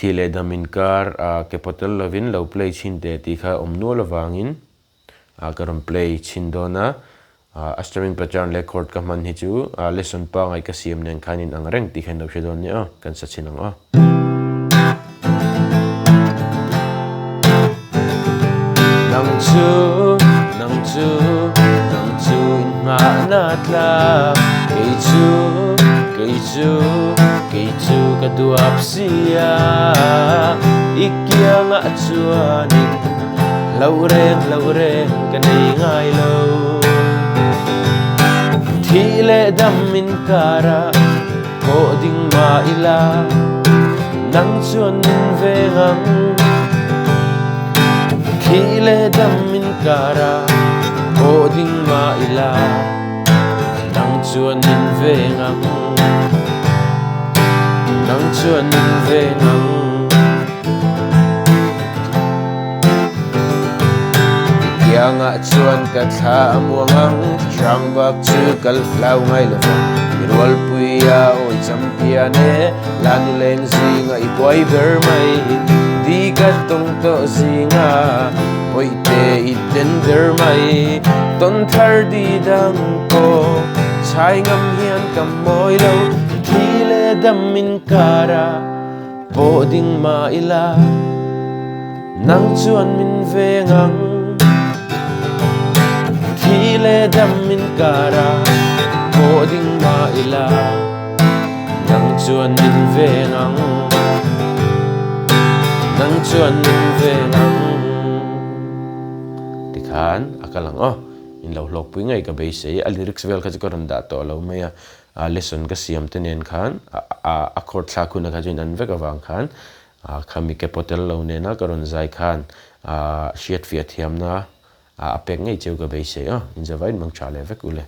Thih le dam inkar Capo lovin lo play chin te ti kha omnu lawangin karon play chin dona streaming pattern record ka man hi chu lesson pa ngai ka siam nen khanin angreng ti khen do shedon ni kan sa chinang nang chu nga na tla kei chu ka duap sia ikya nga chuanin laureng ka nei ngai lo Thih le dam inkara ko ding ma ila nang chuan min ve ngang Thih le dam inkara ko ding ma ila nang chuan min ve ngang nang chuan min ve ngang kya nga chuan ka tha amuangang rang bak chu kal lau ngai lo irwal puya oi champia ne lani leng zinga ipoi ber mai di ka tong to zinga poite iten ber mai ton thar di dang ko chai ngam hian kam moi lo Thih le dam inkara po ding ma ila nang chuan min ve ngang Thih le dam inkara po ding ma ila nang chuan min ve ngang nang chuan min ve ngang tikhan akalang in lo hlok pui ngai ka be sei a lyrics vel kha chi koran da to lo maya lesson ka siam tenen khan a chord thla khuna kha jin an veka wang khan khami Capo lo ne na karon zai khan shiat fiat thiam na apek ngai cheu ka be sei in zawai mang chale vek ule